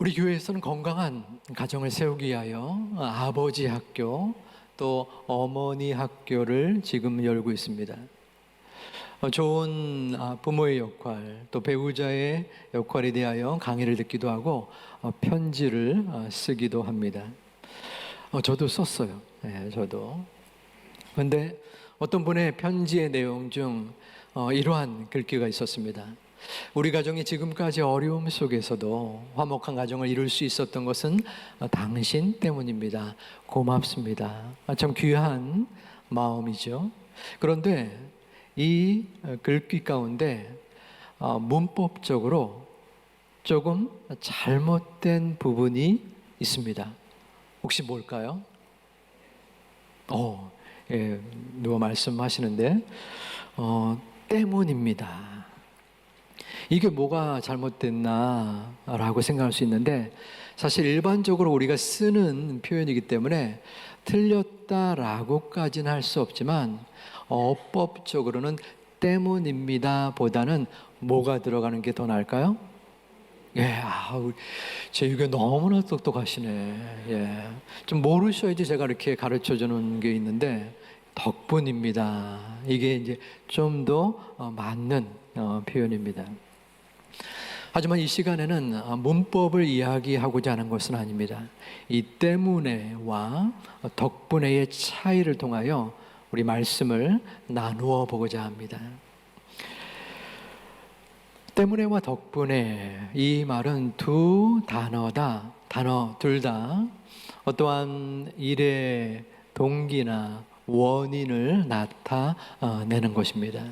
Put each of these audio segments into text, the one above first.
우리 교회에서는 건강한 가정을 세우기 위하여 아버지 학교 또 어머니 학교를 지금 열고 있습니다. 좋은 부모의 역할 또 배우자의 역할에 대하여 강의를 듣기도 하고 편지를 쓰기도 합니다. 저도 썼어요. 네, 저도. 그런데 어떤 분의 편지의 내용 중 이러한 글귀가 있었습니다. 우리 가정이 지금까지 어려움 속에서도 화목한 가정을 이룰 수 있었던 것은 당신 때문입니다. 고맙습니다. 참 귀한 마음이죠. 그런데 이 글귀 가운데 문법적으로 조금 잘못된 부분이 있습니다. 혹시 뭘까요? 예, 누가 말씀하시는데 때문입니다. 이게 뭐가 잘못됐나라고 생각할 수 있는데 사실 일반적으로 우리가 쓰는 표현이기 때문에 틀렸다라고까지는 할 수 없지만 어법적으로는 때문입니다 보다는 뭐가 들어가는 게 더 나을까요? 예, 제 유교 너무나 똑똑하시네. 예, 좀 모르셔야지 제가 이렇게 가르쳐 주는 게 있는데 덕분입니다. 이게 이제 좀 더 맞는 표현입니다. 하지만 이 시간에는 문법을 이야기하고자 하는 것은 아닙니다. 이 때문에와 덕분에의 차이를 통하여 우리 말씀을 나누어 보고자 합니다. 때문에와 덕분에 이 말은 두 단어 둘 다 어떠한 일의 동기나 원인을 나타내는 것입니다.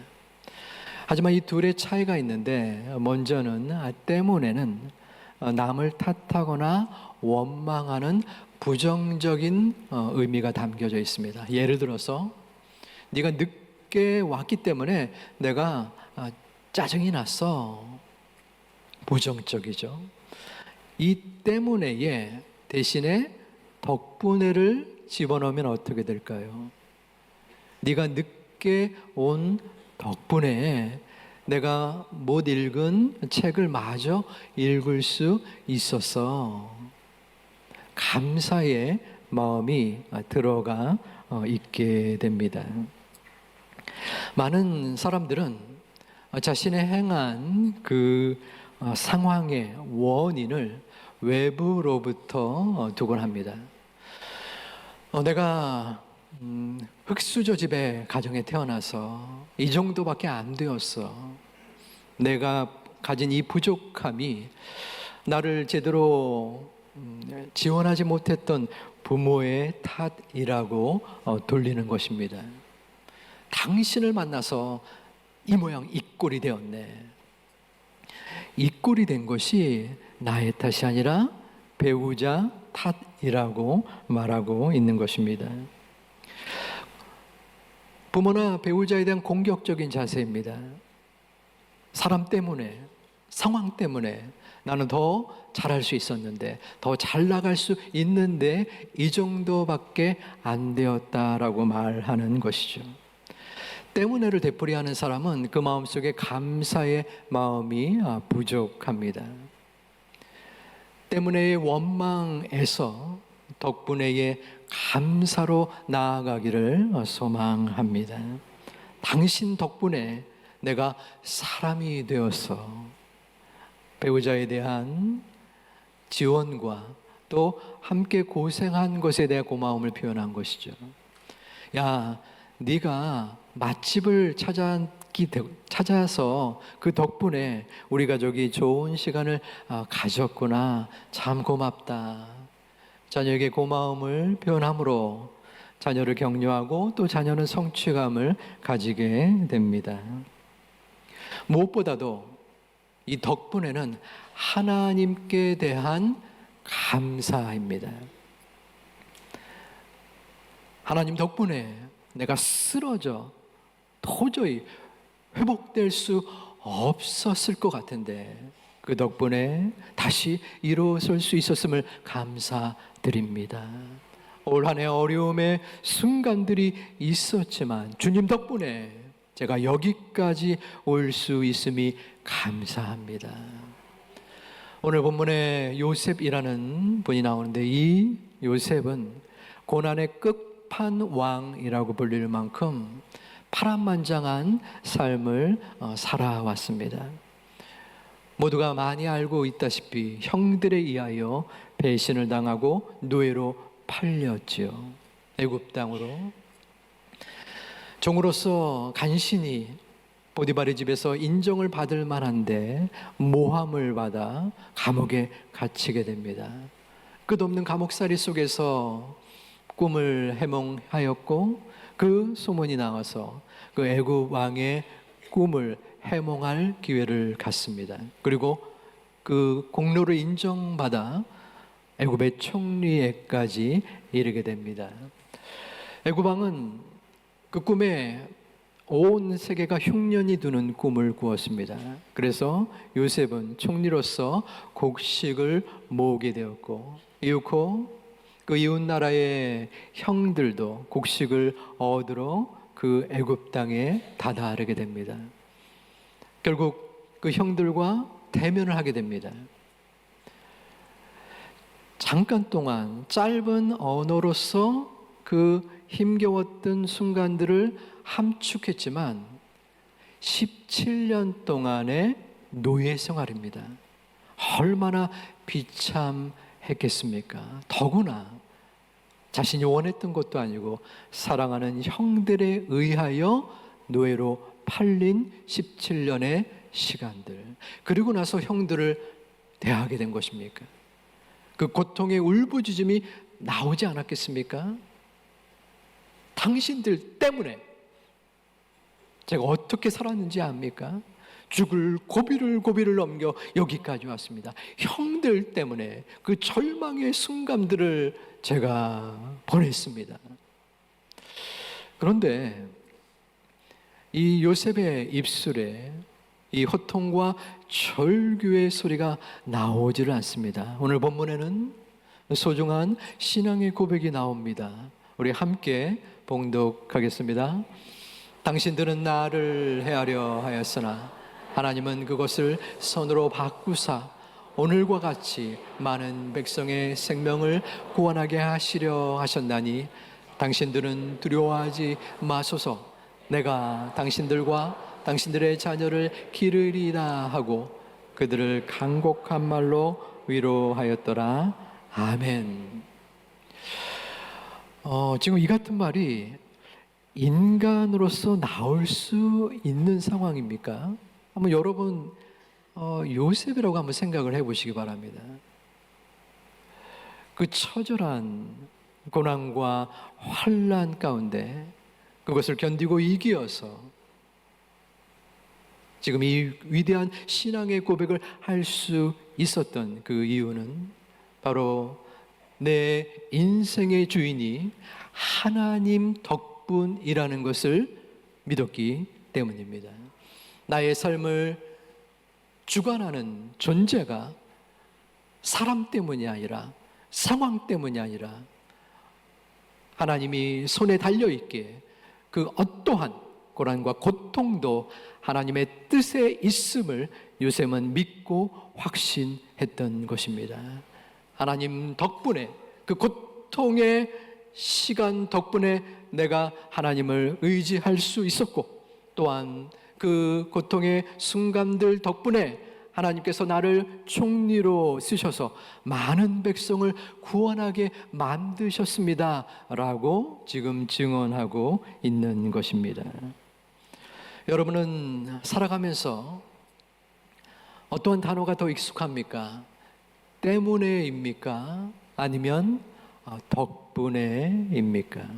하지만 이 둘의 차이가 있는데 먼저는 때문에는 남을 탓하거나 원망하는 부정적인 의미가 담겨져 있습니다. 예를 들어서 네가 늦게 왔기 때문에 내가 짜증이 났어. 부정적이죠. 이 때문에 대신에 덕분에를 집어넣으면 어떻게 될까요? 네가 늦게 온 덕분에 내가 못 읽은 책을 마저 읽을 수 있었어. 감사의 마음이 들어가 있게 됩니다. 많은 사람들은 자신의 행한 그 상황의 원인을 외부로부터 두곤 합니다. 내가 흙수저 집의 가정에 태어나서 이 정도밖에 안 되었어. 내가 가진 이 부족함이 나를 제대로 지원하지 못했던 부모의 탓이라고 돌리는 것입니다. 당신을 만나서 이 모양 이 꼴이 되었네. 이 꼴이 된 것이 나의 탓이 아니라 배우자 탓이라고 말하고 있는 것입니다. 부모나 배우자에 대한 공격적인 자세입니다. 사람 때문에, 상황 때문에 나는 더 잘할 수 있었는데, 더 잘 나갈 수 있는데 이 정도밖에 안 되었다라고 말하는 것이죠. 때문에를 되풀이하는 사람은 그 마음속에 감사의 마음이 부족합니다. 때문에의 원망에서 덕분에의 감사로 나아가기를 소망합니다. 당신 덕분에 내가 사람이 되어서 배우자에 대한 지원과 또 함께 고생한 것에 대한 고마움을 표현한 것이죠. 야, 네가 맛집을 찾아서 그 덕분에 우리 가족이 좋은 시간을 가졌구나. 참 고맙다. 자녀에게 고마움을 표현함으로 자녀를 격려하고 또 자녀는 성취감을 가지게 됩니다. 무엇보다도 이 덕분에는 하나님께 대한 감사입니다. 하나님 덕분에 내가 쓰러져 도저히 회복될 수 없었을 것 같은데 그 덕분에 다시 일어설 수 있었음을 감사드립니다. 올 한 해 어려움의 순간들이 있었지만 주님 덕분에 제가 여기까지 올 수 있음이 감사합니다. 오늘 본문에 요셉이라는 분이 나오는데 이 요셉은 고난의 끝판왕이라고 불릴 만큼 파란만장한 삶을 살아왔습니다. 모두가 많이 알고 있다시피 형들에 의하여 배신을 당하고 노예로 팔렸지요. 애굽 땅으로. 종으로서 간신히 보디발의 집에서 인정을 받을 만한데 모함을 받아 감옥에 갇히게 됩니다. 끝없는 감옥살이 속에서 꿈을 해몽하였고 그 소문이 나와서 그 애굽 왕의 꿈을 해몽할 기회를 갖습니다. 그리고 그 공로를 인정받아 애굽의 총리에까지 이르게 됩니다. 애굽 왕은 그 꿈에 온 세계가 흉년이 드는 꿈을 꾸었습니다. 그래서 요셉은 총리로서 곡식을 모으게 되었고 이윽고 그 이웃 나라의 형들도 곡식을 얻으러 그 애굽 땅에 다다르게 됩니다. 결국 그 형들과 대면을 하게 됩니다. 잠깐 동안 짧은 언어로서 그 힘겨웠던 순간들을 함축했지만 17년 동안의 노예 생활입니다. 얼마나 비참했겠습니까? 더구나 자신이 원했던 것도 아니고 사랑하는 형들에 의하여 노예로 팔린 17년의 시간들, 그리고 나서 형들을 대하게 된 것입니까? 그 고통의 울부짖음이 나오지 않았겠습니까? 당신들 때문에 제가 어떻게 살았는지 압니까? 죽을 고비를 넘겨 여기까지 왔습니다. 형들 때문에 그 절망의 순간들을 제가 보냈습니다. 그런데 이 요셉의 입술에 이 호통과 절규의 소리가 나오지를 않습니다. 오늘 본문에는 소중한 신앙의 고백이 나옵니다. 우리 함께 봉독하겠습니다. 당신들은 나를 해하려 하였으나 하나님은 그것을 선으로 바꾸사 오늘과 같이 많은 백성의 생명을 구원하게 하시려 하셨나니 당신들은 두려워하지 마소서. 내가 당신들과 당신들의 자녀를 기르리라 하고 그들을 간곡한 말로 위로하였더라. 아멘. 지금 이 같은 말이 인간으로서 나올 수 있는 상황입니까? 한번 여러분 요셉이라고 한번 생각을 해보시기 바랍니다. 그 처절한 고난과 환난 가운데 그것을 견디고 이기어서 지금 이 위대한 신앙의 고백을 할 수 있었던 그 이유는 바로 내 인생의 주인이 하나님 덕분이라는 것을 믿었기 때문입니다. 나의 삶을 주관하는 존재가 사람 때문이 아니라 상황 때문이 아니라 하나님이 손에 달려있기에 그 어떠한 고난과 고통도 하나님의 뜻에 있음을 요셉은 믿고 확신했던 것입니다. 하나님 덕분에 그 고통의 시간 덕분에 내가 하나님을 의지할 수 있었고 또한 그 고통의 순간들 덕분에 하나님께서 나를 총리로 쓰셔서 많은 백성을 구원하게 만드셨습니다 라고 지금 증언하고 있는 것입니다. 여러분은 살아가면서 어떠한 단어가 더 익숙합니까? 때문에입니까? 아니면 덕분에입니까?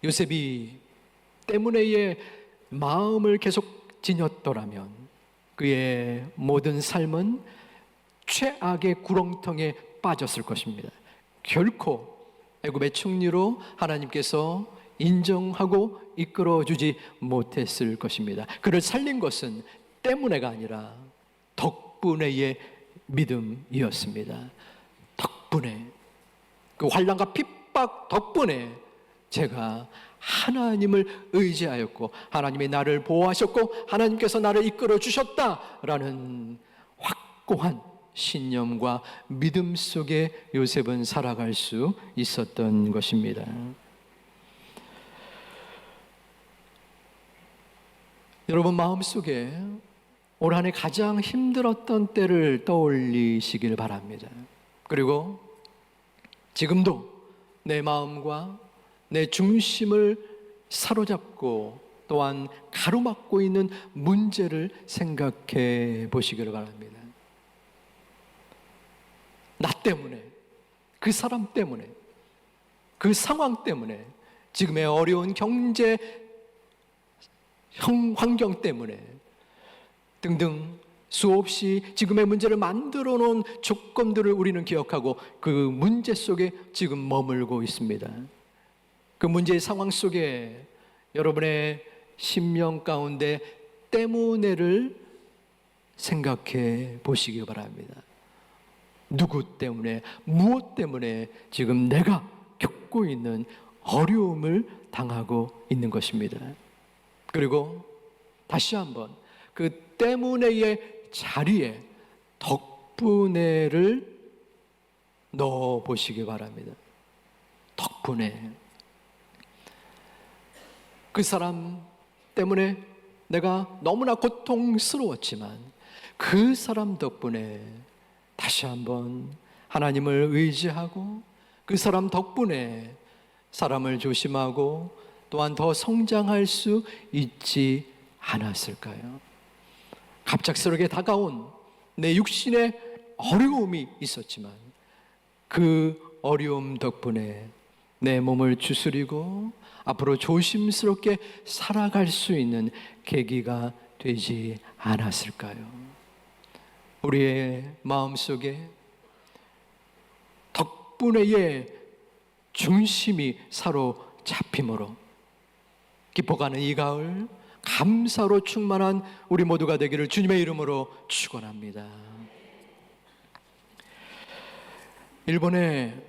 요셉이 때문에의 마음을 계속 지녔더라면 그의 모든 삶은 최악의 구렁텅이에 빠졌을 것입니다. 결코 애굽의 총리로 하나님께서 인정하고 이끌어주지 못했을 것입니다. 그를 살린 것은 때문에가 아니라 덕분에의 믿음이었습니다. 덕분에, 그 환난과 핍박 덕분에 제가 하나님을 의지하였고 하나님이 나를 보호하셨고 하나님께서 나를 이끌어 주셨다라는 확고한 신념과 믿음 속에 요셉은 살아갈 수 있었던 것입니다. 여러분 마음속에 올 한 해 가장 힘들었던 때를 떠올리시길 바랍니다. 그리고 지금도 내 마음과 내 중심을 사로잡고 또한 가로막고 있는 문제를 생각해 보시기를 바랍니다. 나 때문에, 그 사람 때문에, 그 상황 때문에, 지금의 어려운 경제 환경 때문에 등등 수없이 지금의 문제를 만들어 놓은 조건들을 우리는 기억하고 그 문제 속에 지금 머물고 있습니다. 그 문제의 상황 속에 여러분의 심령 가운데 때문에를 생각해 보시기 바랍니다. 누구 때문에, 무엇 때문에 지금 내가 겪고 있는 어려움을 당하고 있는 것입니다. 그리고 다시 한번 그 때문에의 자리에 덕분에를 넣어 보시기 바랍니다. 덕분에. 그 사람 때문에 내가 너무나 고통스러웠지만 그 사람 덕분에 다시 한번 하나님을 의지하고 그 사람 덕분에 사람을 조심하고 또한 더 성장할 수 있지 않았을까요? 갑작스럽게 다가온 내 육신의 어려움이 있었지만 그 어려움 덕분에 내 몸을 추스리고 앞으로 조심스럽게 살아갈 수 있는 계기가 되지 않았을까요? 우리의 마음속에 덕분에의 중심이 사로잡힘으로 기뻐가는 이 가을 감사로 충만한 우리 모두가 되기를 주님의 이름으로 축원합니다. 일본의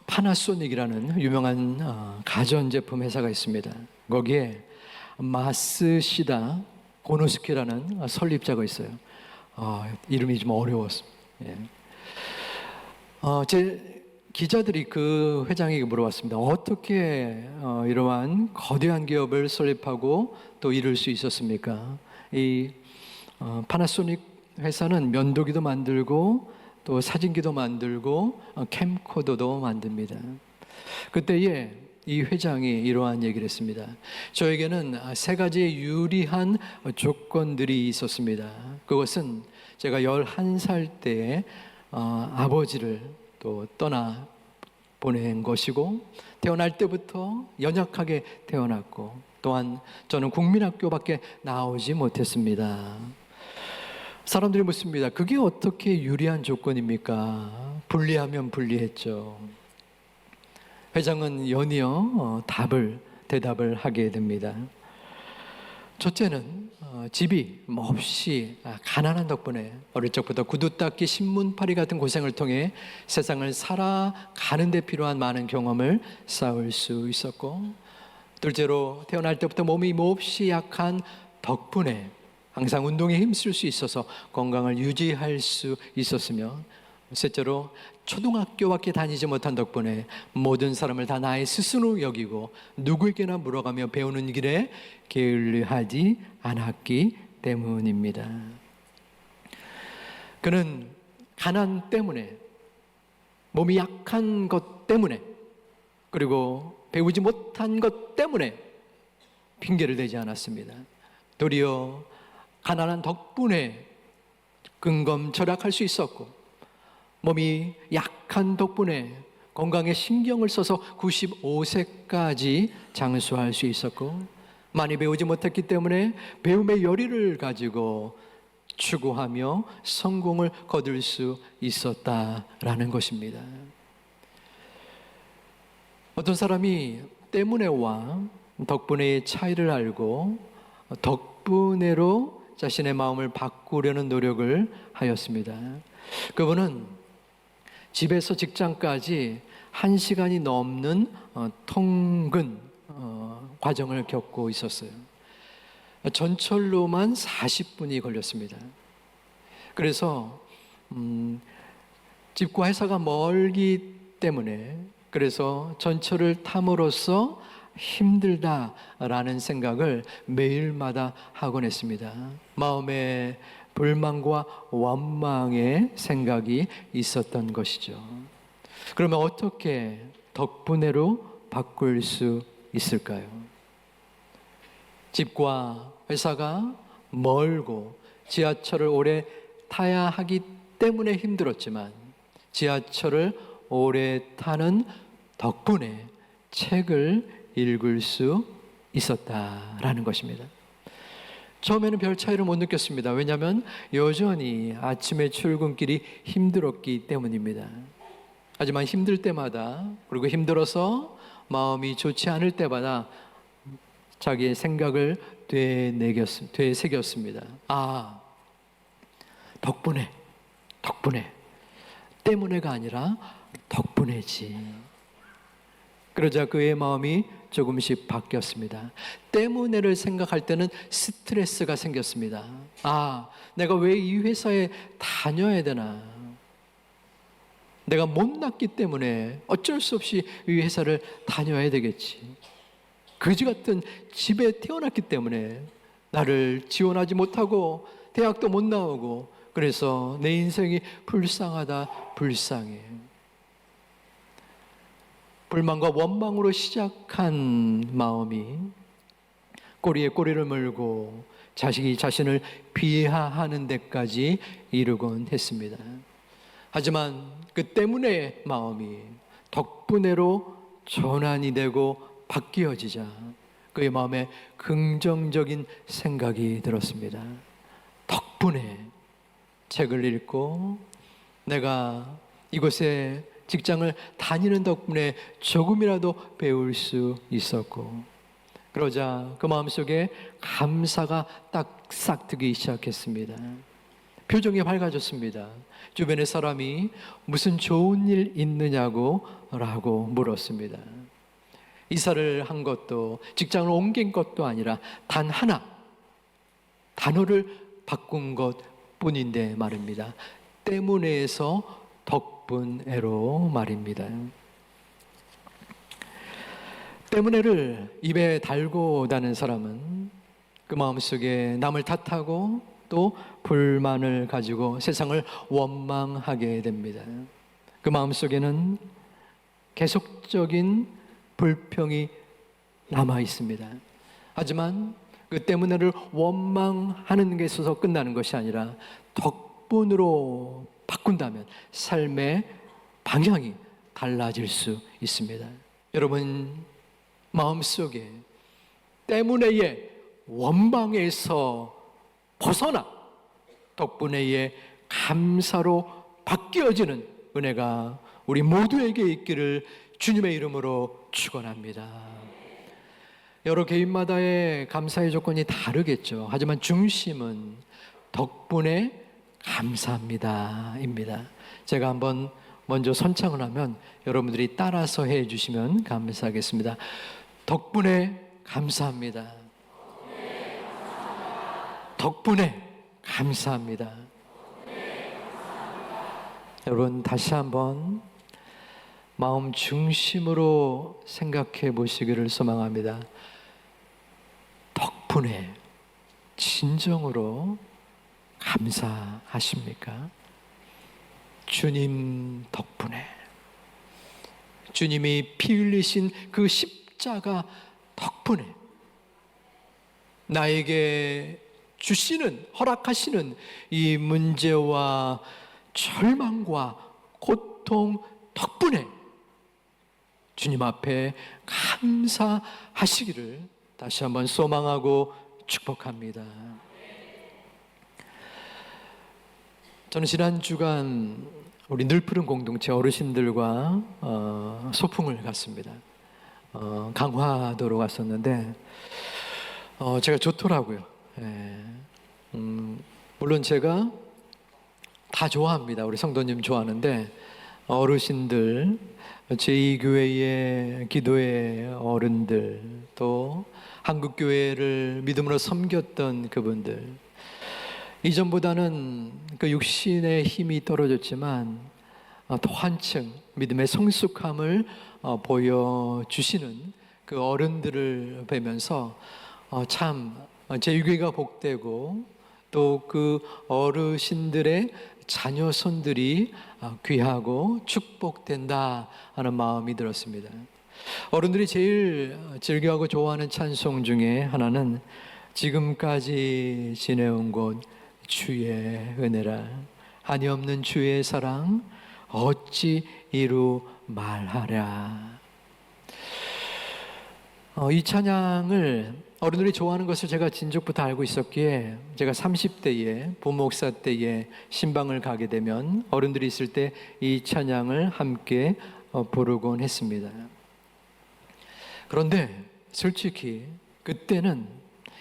파나소닉이라는 유명한 가전제품 회사가 있습니다. 거기에 마스시다 고노스케라는 설립자가 있어요. 이름이 좀 어려웠습니다. 예. 제 기자들이 그 회장에게 물어봤습니다. 어떻게 이러한 거대한 기업을 설립하고 또 이룰 수 있었습니까? 이 파나소닉 회사는 면도기도 만들고 또 사진기도 만들고 캠코더도 만듭니다. 그때에 이 회장이 이러한 얘기를 했습니다. 저에게는 세 가지의 유리한 조건들이 있었습니다. 그것은 제가 11살 때에 아버지를 또 떠나 보낸 것이고 태어날 때부터 연약하게 태어났고 또한 저는 국민학교밖에 나오지 못했습니다. 사람들이 묻습니다. 그게 어떻게 유리한 조건입니까? 불리하면 불리했죠. 회장은 연이어 대답을 하게 됩니다. 첫째는 집이 몹시 가난한 덕분에 어릴 적부터 구두 닦기, 신문팔이 같은 고생을 통해 세상을 살아가는 데 필요한 많은 경험을 쌓을 수 있었고, 둘째로 태어날 때부터 몸이 몹시 약한 덕분에 항상 운동에 힘쓸 수 있어서 건강을 유지할 수 있었으며, 셋째로 초등학교밖에 다니지 못한 덕분에 모든 사람을 다 나의 스승으로 여기고 누구에게나 물어가며 배우는 길에 게을리하지 않았기 때문입니다. 그는 가난 때문에, 몸이 약한 것 때문에, 그리고 배우지 못한 것 때문에 핑계를 대지 않았습니다. 도리어 가난한 덕분에 근검절약할 수 있었고, 몸이 약한 덕분에 건강에 신경을 써서 95세까지 장수할 수 있었고, 많이 배우지 못했기 때문에 배움의 열의를 가지고 추구하며 성공을 거둘 수 있었다라는 것입니다. 어떤 사람이 때문에와 덕분에의 차이를 알고 덕분에로 자신의 마음을 바꾸려는 노력을 하였습니다. 그분은 집에서 직장까지 1시간이 넘는 통근 과정을 겪고 있었어요. 전철로만 40분이 걸렸습니다. 그래서 집과 회사가 멀기 때문에 그래서 전철을 탐으로써 힘들다라는 생각을 매일마다 하곤 했습니다. 마음에 불만과 원망의 생각이 있었던 것이죠. 그러면 어떻게 덕분에로 바꿀 수 있을까요? 집과 회사가 멀고 지하철을 오래 타야 하기 때문에 힘들었지만 지하철을 오래 타는 덕분에 책을 읽을 수 있었다라는 것입니다. 처음에는 별 차이를 못 느꼈습니다. 왜냐하면 여전히 아침에 출근길이 힘들었기 때문입니다. 하지만 힘들 때마다 그리고 힘들어서 마음이 좋지 않을 때마다 자기의 생각을 되새겼습니다. 아, 덕분에 때문에가 아니라 덕분에지. 그러자 그의 마음이 조금씩 바뀌었습니다. 때문에를 생각할 때는 스트레스가 생겼습니다. 아, 내가 왜 이 회사에 다녀야 되나? 내가 못났기 때문에 어쩔 수 없이 이 회사를 다녀야 되겠지. 거지 같은 집에 태어났기 때문에 나를 지원하지 못하고 대학도 못 나오고 그래서 내 인생이 불쌍하다, 불쌍해. 불만과 원망으로 시작한 마음이 꼬리에 꼬리를 물고 자식이 자신을 비하하는 데까지 이르곤 했습니다. 하지만 그 때문에 마음이 덕분에로 전환이 되고 바뀌어지자 그의 마음에 긍정적인 생각이 들었습니다. 덕분에 책을 읽고 내가 이곳에 직장을 다니는 덕분에 조금이라도 배울 수 있었고 그러자 그 마음속에 감사가 딱 싹트기 시작했습니다. 표정이 밝아졌습니다. 주변의 사람이 무슨 좋은 일 있느냐고 라고 물었습니다. 이사를 한 것도 직장을 옮긴 것도 아니라 단 하나 단어를 바꾼 것 뿐인데 말입니다. 때문에에서 덕분에로 말입니다. 때문에를 입에 달고 다는 사람은 그 마음속에 남을 탓하고 또 불만을 가지고 세상을 원망하게 됩니다. 그 마음속에는 계속적인 불평이 남아 있습니다. 하지만 그 때문에를 원망하는 게 있어서 끝나는 것이 아니라 덕분으로 바꾼다면 삶의 방향이 달라질 수 있습니다. 여러분 마음속에 때문에의 원망에서 벗어나 덕분에의 감사로 바뀌어지는 은혜가 우리 모두에게 있기를 주님의 이름으로 축원합니다. 여러 개인마다의 감사의 조건이 다르겠죠. 하지만 중심은 덕분에 감사합니다입니다. 제가 한번 먼저 선창을 하면 여러분들이 따라서 해주시면 감사하겠습니다. 덕분에 감사합니다. 덕분에 감사합니다. 여러분 다시 한번 마음 중심으로 생각해 보시기를 소망합니다. 덕분에 진정으로 감사하십니까? 주님 덕분에 주님이 피 흘리신 그 십자가 덕분에 나에게 주시는 허락하시는 이 문제와 절망과 고통 덕분에 주님 앞에 감사하시기를 다시 한번 소망하고 축복합니다. 저는 지난 주간 우리 늘푸른 공동체 어르신들과 소풍을 갔습니다. 강화도로 갔었는데 제가 좋더라고요. 물론 제가 다 좋아합니다. 우리 성도님 좋아하는데 어르신들, 제2교회의 기도의 어른들, 또 한국교회를 믿음으로 섬겼던 그분들, 이전보다는 그 육신의 힘이 떨어졌지만 또 한층 믿음의 성숙함을 보여주시는 그 어른들을 뵈면서 참 제6위가 복되고 또 그 어르신들의 자녀손들이 귀하고 축복된다 하는 마음이 들었습니다. 어른들이 제일 즐겨하고 좋아하는 찬송 중에 하나는 지금까지 지내온 곳 주의 은혜라, 한이 없는 주의 사랑 어찌 이루 말하랴. 이 찬양을 어른들이 좋아하는 것을 제가 진즉부터 알고 있었기에 제가 30대에 부목사 때에 신방을 가게 되면 어른들이 있을 때 이 찬양을 함께 부르곤 했습니다. 그런데 솔직히 그때는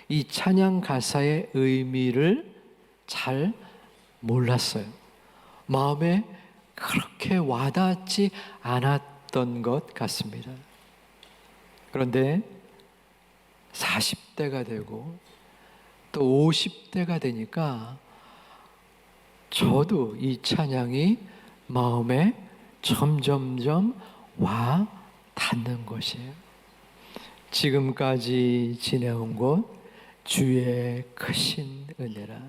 이 찬양 가사의 의미를 잘 몰랐어요. 마음에 그렇게 와닿지 않았던 것 같습니다. 그런데 40대가 되고 또 50대가 되니까 저도 이 찬양이 마음에 점점점 와 닿는 것이에요. 지금까지 지내온 곳 주의 크신 은혜라.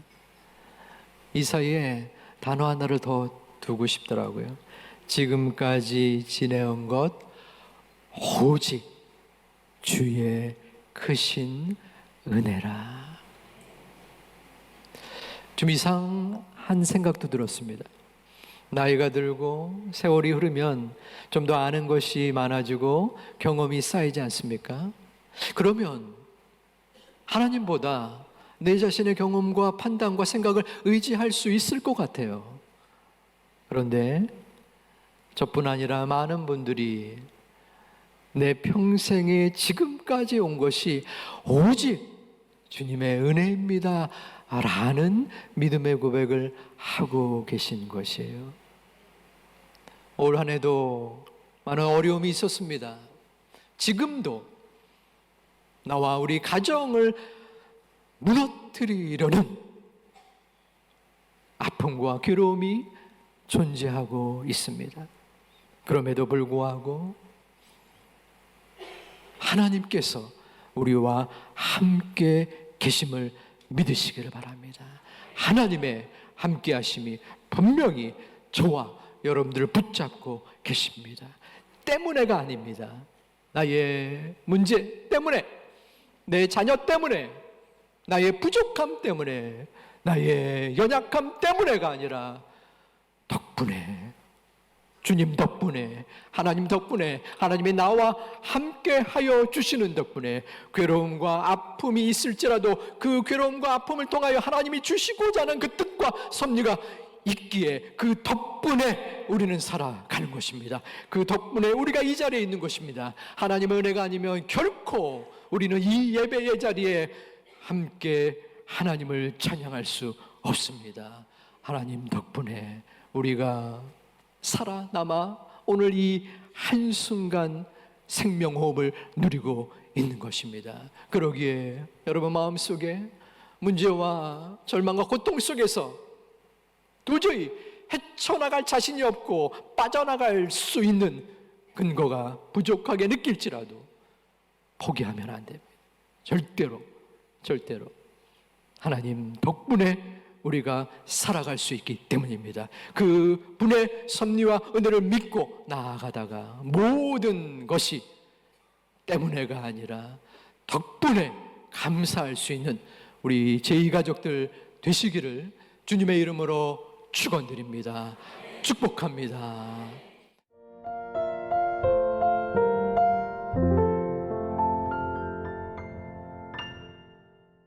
이 사이에 단어 하나를 더 두고 싶더라고요. 지금까지 지내온 것 오직 주의 크신 은혜라. 좀 이상한 생각도 들었습니다. 나이가 들고 세월이 흐르면 좀 더 아는 것이 많아지고 경험이 쌓이지 않습니까? 그러면 하나님보다 내 자신의 경험과 판단과 생각을 의지할 수 있을 것 같아요. 그런데 저뿐 아니라 많은 분들이 내 평생에 지금까지 온 것이 오직 주님의 은혜입니다 라는 믿음의 고백을 하고 계신 것이에요. 올 한 해도 많은 어려움이 있었습니다. 지금도 나와 우리 가정을 무너뜨리려는 아픔과 괴로움이 존재하고 있습니다. 그럼에도 불구하고 하나님께서 우리와 함께 계심을 믿으시기를 바랍니다. 하나님의 함께 하심이 분명히 저와 여러분들을 붙잡고 계십니다. 때문에가 아닙니다. 나의 문제 때문에, 내 자녀 때문에, 나의 부족함 때문에, 나의 연약함 때문에가 아니라 덕분에, 주님 덕분에, 하나님 덕분에, 하나님이 나와 함께 하여 주시는 덕분에 괴로움과 아픔이 있을지라도 그 괴로움과 아픔을 통하여 하나님이 주시고자 하는 그 뜻과 섭리가 있기에 그 덕분에 우리는 살아가는 것입니다. 그 덕분에 우리가 이 자리에 있는 것입니다. 하나님의 은혜가 아니면 결코 우리는 이 예배의 자리에 함께 하나님을 찬양할 수 없습니다. 하나님 덕분에 우리가 살아남아 오늘 이 한순간 생명호흡을 누리고 있는 것입니다. 그러기에 여러분 마음속에 문제와 절망과 고통 속에서 도저히 헤쳐나갈 자신이 없고 빠져나갈 수 있는 근거가 부족하게 느낄지라도 포기하면 안 됩니다. 절대로 하나님 덕분에 우리가 살아갈 수 있기 때문입니다. 그 분의 섭리와 은혜를 믿고 나아가다가 모든 것이 때문에가 아니라 덕분에 감사할 수 있는 우리 제2가족들 되시기를 주님의 이름으로 축원드립니다. 축복합니다.